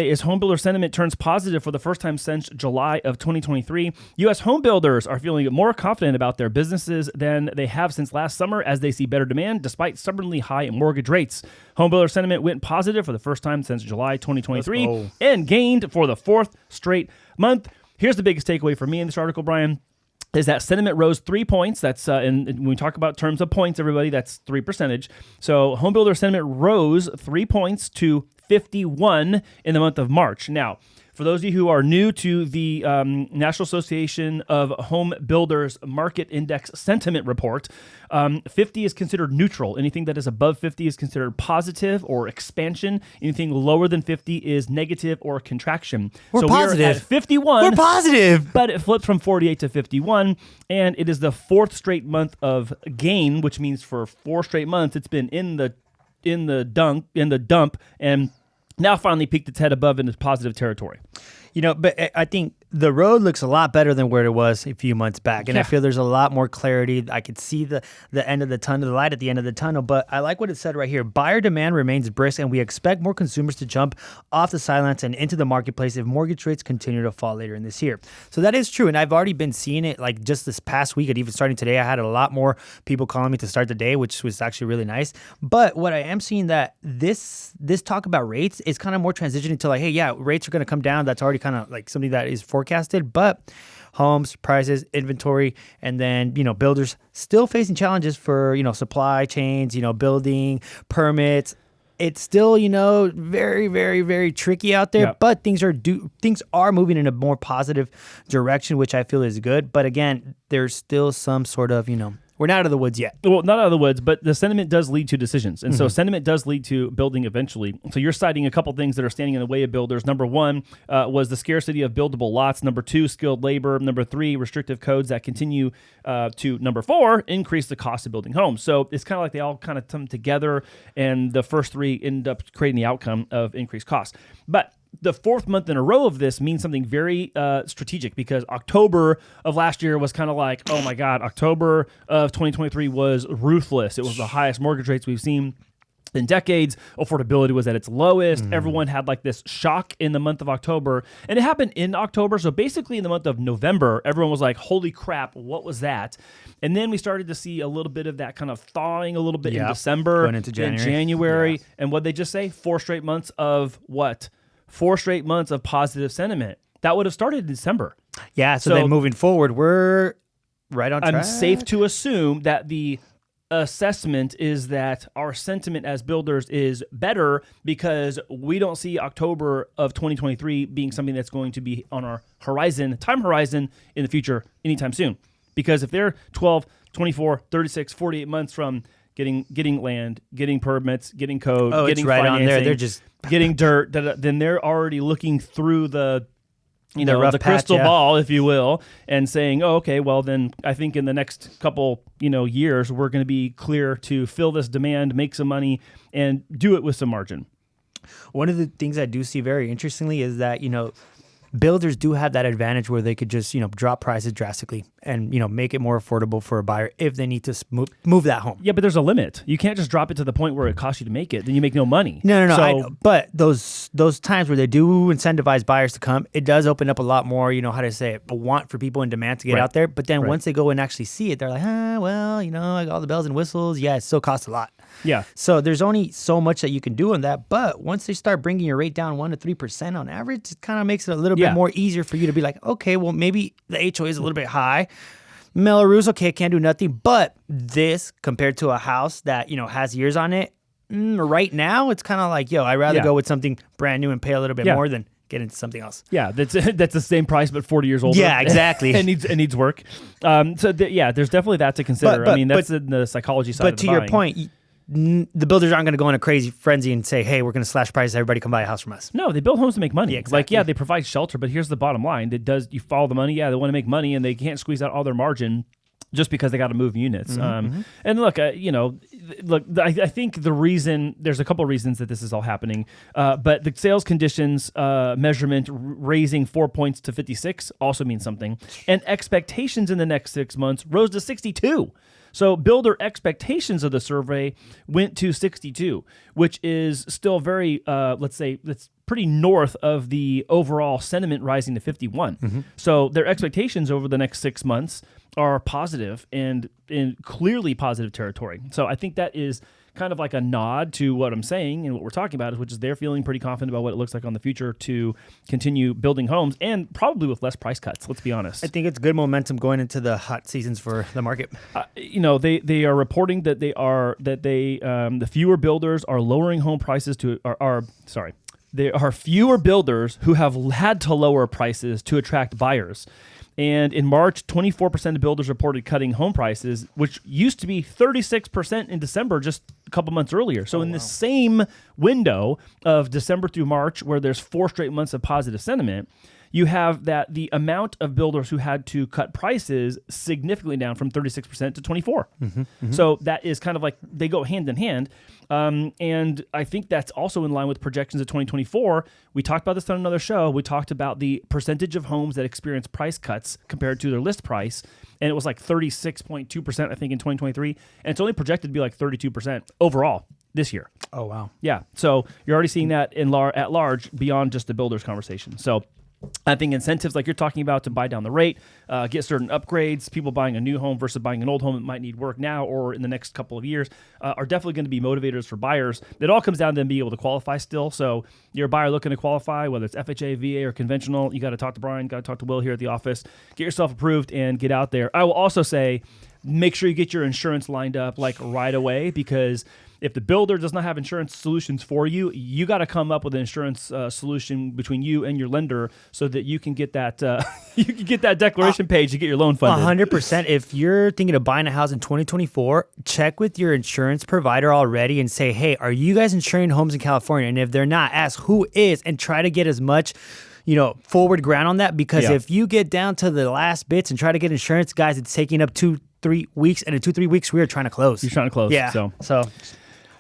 Is homebuilder sentiment turns positive for the first time since July of 2023. U.S. homebuilders are feeling more confident about their businesses than they have since last summer as they see better demand despite stubbornly high mortgage rates. Homebuilder sentiment went positive for the first time since July 2023 and gained for the fourth straight month. Here's the biggest takeaway for me in this article, Brian, is that sentiment rose 3 points. That's when we talk about terms of points, everybody, that's 3%. So homebuilder sentiment rose 3 points to 51 in the month of March. Now, for those of you who are new to the National Association of Home Builders Market Index Sentiment Report, 50 is considered neutral. Anything that is above 50 is considered positive or expansion. Anything lower than 50 is negative or contraction. We're positive. We're at 51. We're positive. But it flipped from 48 to 51, and it is the fourth straight month of gain, which means for 4 straight months it's been in the dump, and now finally peeked its head above into positive territory. You know, but I think the road looks a lot better than where it was a few months back. And I feel there's a lot more clarity. I could see the end of the tunnel, the light at the end of the tunnel. But I like what it said right here. Buyer demand remains brisk, and we expect more consumers to jump off the sidelines and into the marketplace if mortgage rates continue to fall later in this year. So that is true. And I've already been seeing it like just this past week, and even starting today, I had a lot more people calling me to start the day, which was actually really nice. But what I am seeing that this talk about rates is kind of more transitioning to like, hey, yeah, rates are going to come down. That's already kind of like something that is forecasted, but homes, prices, inventory, and then, builders still facing challenges for, supply chains, building permits. It's still, very, very, very tricky out there, but things are moving in a more positive direction, which I feel is good. But again, there's still some sort of, we're not out of the woods yet. Well, not out of the woods, but the sentiment does lead to decisions. And so sentiment does lead to building eventually. So you're citing a couple things that are standing in the way of builders. Number one was the scarcity of buildable lots. Number two, skilled labor. Number three, restrictive codes that continue to, number four, increase the cost of building homes. So it's kind of like they all kind of come together, and the first three end up creating the outcome of increased costs. But the fourth month in a row of this means something very strategic, because October of last year was kind of like, oh my God, October of 2023 was ruthless. It was the highest mortgage rates we've seen in decades. Affordability was at its lowest. Everyone had like this shock in the month of October, and it happened in October. So basically in the month of November, everyone was like, holy crap, what was that? And then we started to see a little bit of that kind of thawing a little bit in December, going into January. Yeah. And what'd they just say? 4 straight months of what? 4 straight months of positive sentiment. That would have started in December. Yeah, so then moving forward, we're right on track. I'm safe to assume that the assessment is that our sentiment as builders is better, because we don't see October of 2023 being something that's going to be on our time horizon in the future anytime soon. Because if they're 12, 24, 36, 48 months from getting land, getting permits, getting code, getting right financing, on there. They're just getting dirt, then they're already looking through the rough crystal patch, ball, if you will, and saying, oh, okay, well then I think in the next couple, years, we're going to be clear to fill this demand, make some money, and do it with some margin. One of the things I do see very interestingly is that, builders do have that advantage where they could just, drop prices drastically and, make it more affordable for a buyer if they need to move that home. Yeah, but there's a limit. You can't just drop it to the point where it costs you to make it. Then you make no money. No. So, but those times where they do incentivize buyers to come, it does open up a lot more, a want for people in demand to get out there. But then once they go and actually see it, they're like, I got all the bells and whistles. Yeah, it still costs a lot. Yeah. So there's only so much that you can do on that. But once they start bringing your rate down 1% to 3% on average, it kind of makes it a little bit more easier for you to be like, okay, well, maybe the HOA is a little bit high. Melrose, okay, can't do nothing. But this, compared to a house that, has years on it, right now, it's kind of like, I'd rather go with something brand new and pay a little bit more than get into something else. Yeah, that's the same price, but 40 years older. Yeah, exactly. It needs work. There's definitely that to consider. But that's in the psychology side of the buying. But to your point, the builders aren't going to go in a crazy frenzy and say, hey, we're going to slash prices, everybody come buy a house from us. No, they build homes to make money. Yeah, exactly. They provide shelter, but here's the bottom line. You follow the money. Yeah, they want to make money, and they can't squeeze out all their margin just because they got to move units. And look, I think the reason, there's a couple of reasons that this is all happening, but the sales conditions measurement raising 4 points to 56 also means something. And expectations in the next 6 months rose to 62. So builder expectations of the survey went to 62, which is still very, let's say, that's pretty north of the overall sentiment rising to 51. So their expectations over the next 6 months are positive and in clearly positive territory. So I think that is kind of like a nod to what I'm saying and what we're talking about, which is they're feeling pretty confident about what it looks like on the future to continue building homes and probably with less price cuts. Let's be honest. I think it's good momentum going into the hot seasons for the market. They are reporting that the fewer builders are lowering home prices there are fewer builders who have had to lower prices to attract buyers. And in March, 24% of builders reported cutting home prices, which used to be 36% in December, just a couple months earlier. So the same window of December through March, where there's 4 straight months of positive sentiment, you have that the amount of builders who had to cut prices significantly down from 36% to 24%. So that is kind of like they go hand in hand. And I think that's also in line with projections of 2024. We talked about this on another show. We talked about the percentage of homes that experience price cuts compared to their list price. And it was like 36.2%, I think, in 2023. And it's only projected to be like 32% overall this year. Oh, wow. Yeah. So you're already seeing that at large beyond just the builders conversation. So I think incentives like you're talking about to buy down the rate, get certain upgrades, people buying a new home versus buying an old home that might need work now or in the next couple of years are definitely going to be motivators for buyers. It all comes down to them being able to qualify still. So you're a buyer looking to qualify, whether it's FHA, VA, or conventional, you got to talk to Brian, got to talk to Will here at the office, get yourself approved and get out there. I will also say, make sure you get your insurance lined up like right away, because if the builder does not have insurance solutions for you, you got to come up with an insurance solution between you and your lender so that you can get that declaration page to get your loan funded. 100%. If you're thinking of buying a house in 2024, check with your insurance provider already and say, hey, are you guys insuring homes in California? And if they're not, ask who is and try to get as much forward ground on that, because if you get down to the last bits and try to get insurance, guys, it's taking up 2-3 weeks, and in 2-3 weeks we are trying to close. You're trying to close. Yeah. So